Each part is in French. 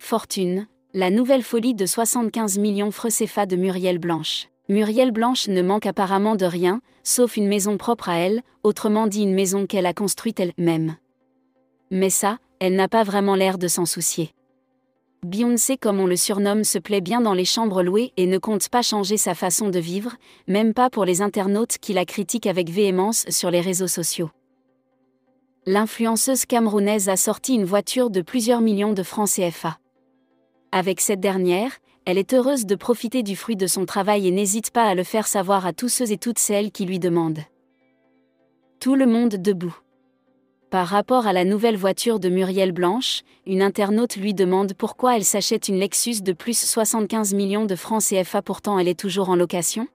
Fortune, la nouvelle folie de 75 millions francs CFA de Muriel Blanche. Muriel Blanche ne manque apparemment de rien, sauf une maison propre à elle, autrement dit une maison qu'elle a construite elle-même. Mais ça, elle n'a pas vraiment l'air de s'en soucier. Beyoncé, comme on le surnomme, se plaît bien dans les chambres louées et ne compte pas changer sa façon de vivre, même pas pour les internautes qui la critiquent avec véhémence sur les réseaux sociaux. L'influenceuse camerounaise a sorti une voiture de plusieurs millions de francs CFA. Avec cette dernière, elle est heureuse de profiter du fruit de son travail et n'hésite pas à le faire savoir à tous ceux et toutes celles qui lui demandent. Tout le monde debout. Par rapport à la nouvelle voiture de Muriel Blanche, une internaute lui demande pourquoi elle s'achète une Lexus de plus 75 millions de francs CFA, pourtant elle est toujours en location.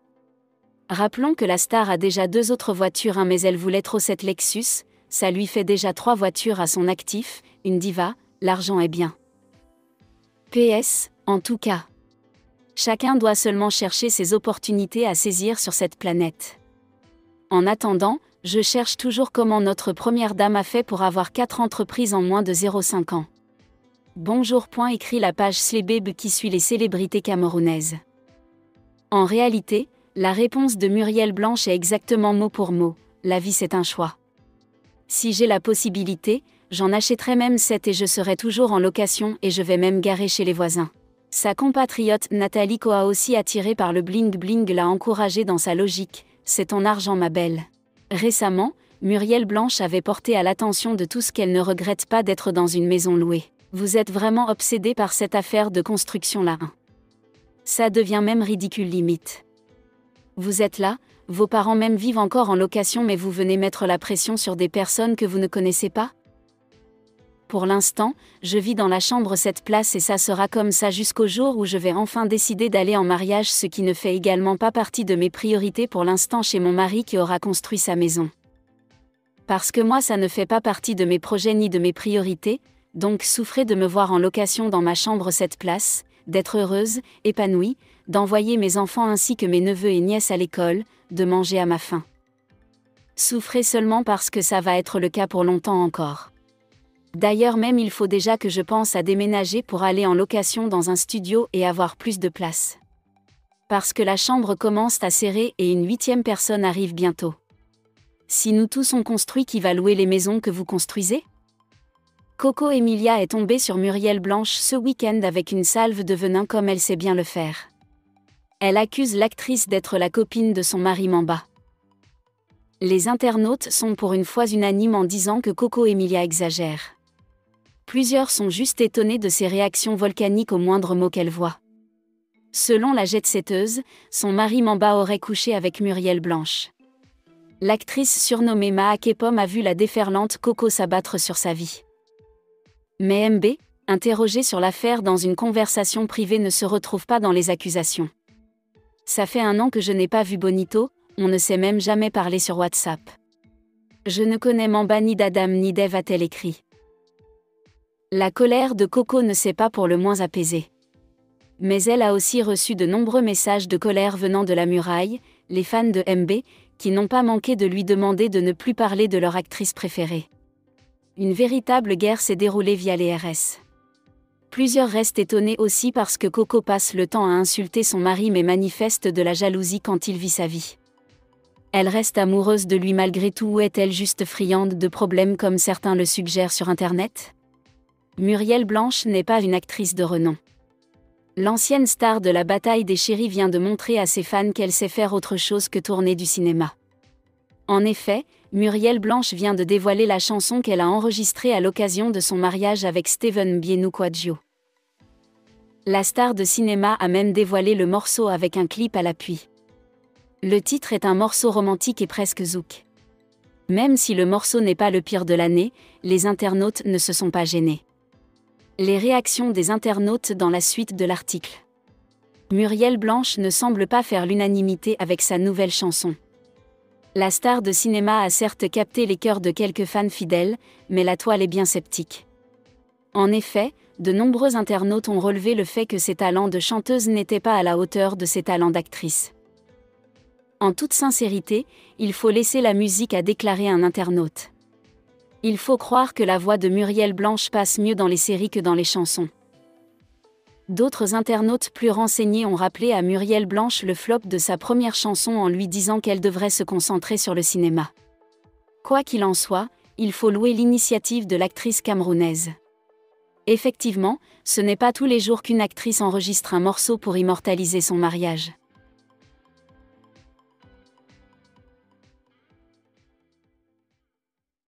Rappelons que la star a déjà 2 autres voitures, mais elle voulait trop cette Lexus, ça lui fait déjà 3 voitures à son actif, une diva, l'argent est bien. PS, en tout cas. Chacun doit seulement chercher ses opportunités à saisir sur cette planète. En attendant, je cherche toujours comment notre première dame a fait pour avoir 4 entreprises en moins de 0,5 ans. Bonjour. Écrit la page Slebeb qui suit les célébrités camerounaises. En réalité, la réponse de Muriel Blanche est exactement mot pour mot, la vie c'est un choix. Si j'ai la possibilité, j'en achèterai même 7 et je serai toujours en location et je vais même garer chez les voisins. Sa compatriote Nathalie Koa, aussi attirée par le bling-bling, l'a encouragée dans sa logique, c'est ton argent ma belle. Récemment, Muriel Blanche avait porté à l'attention de tous qu'elle ne regrette pas d'être dans une maison louée. Vous êtes vraiment obsédé par cette affaire de construction-là. Ça devient même ridicule limite. Vous êtes là, vos parents même vivent encore en location mais vous venez mettre la pression sur des personnes que vous ne connaissez pas ? Pour l'instant, je vis dans la chambre 7 places et ça sera comme ça jusqu'au jour où je vais enfin décider d'aller en mariage, ce qui ne fait également pas partie de mes priorités pour l'instant chez mon mari qui aura construit sa maison. Parce que moi ça ne fait pas partie de mes projets ni de mes priorités, donc souffrez de me voir en location dans ma chambre 7 places, d'être heureuse, épanouie, d'envoyer mes enfants ainsi que mes neveux et nièces à l'école, de manger à ma faim. Souffrez seulement parce que ça va être le cas pour longtemps encore. D'ailleurs même il faut déjà que je pense à déménager pour aller en location dans un studio et avoir plus de place. Parce que la chambre commence à serrer et une 8e personne arrive bientôt. Si nous tous on construit, qui va louer les maisons que vous construisez ? Coco Emilia est tombée sur Muriel Blanche ce week-end avec une salve de venin comme elle sait bien le faire. Elle accuse l'actrice d'être la copine de son mari Mamba. Les internautes sont pour une fois unanimes en disant que Coco Emilia exagère. Plusieurs sont juste étonnés de ses réactions volcaniques au moindre mot qu'elle voit. Selon la jet-setteuse, son mari Mamba aurait couché avec Muriel Blanche. L'actrice surnommée Maa Kepom a vu la déferlante Coco s'abattre sur sa vie. Mais MB, interrogé sur l'affaire dans une conversation privée, ne se retrouve pas dans les accusations. Ça fait 1 an que je n'ai pas vu Bonito, on ne s'est même jamais parlé sur WhatsApp. Je ne connais Mamba ni d'Adam ni d'Ève, a-t-elle écrit. La colère de Coco ne s'est pas pour le moins apaisée. Mais elle a aussi reçu de nombreux messages de colère venant de la muraille, les fans de MB, qui n'ont pas manqué de lui demander de ne plus parler de leur actrice préférée. Une véritable guerre s'est déroulée via les RS. Plusieurs restent étonnés aussi parce que Coco passe le temps à insulter son mari mais manifeste de la jalousie quand il vit sa vie. Elle reste amoureuse de lui malgré tout, ou est-elle juste friande de problèmes comme certains le suggèrent sur Internet ? Muriel Blanche n'est pas une actrice de renom. L'ancienne star de la bataille des chéris vient de montrer à ses fans qu'elle sait faire autre chose que tourner du cinéma. En effet, Muriel Blanche vient de dévoiler la chanson qu'elle a enregistrée à l'occasion de son mariage avec Steven Bienu Quadjo. La star de cinéma a même dévoilé le morceau avec un clip à l'appui. Le titre est un morceau romantique et presque zouk. Même si le morceau n'est pas le pire de l'année, les internautes ne se sont pas gênés. Les réactions des internautes dans la suite de l'article. Muriel Blanche ne semble pas faire l'unanimité avec sa nouvelle chanson. La star de cinéma a certes capté les cœurs de quelques fans fidèles, mais la toile est bien sceptique. En effet, de nombreux internautes ont relevé le fait que ses talents de chanteuse n'étaient pas à la hauteur de ses talents d'actrice. En toute sincérité, il faut laisser la musique, a déclaré un internaute. Il faut croire que la voix de Muriel Blanche passe mieux dans les séries que dans les chansons. D'autres internautes plus renseignés ont rappelé à Muriel Blanche le flop de sa première chanson en lui disant qu'elle devrait se concentrer sur le cinéma. Quoi qu'il en soit, il faut louer l'initiative de l'actrice camerounaise. Effectivement, ce n'est pas tous les jours qu'une actrice enregistre un morceau pour immortaliser son mariage.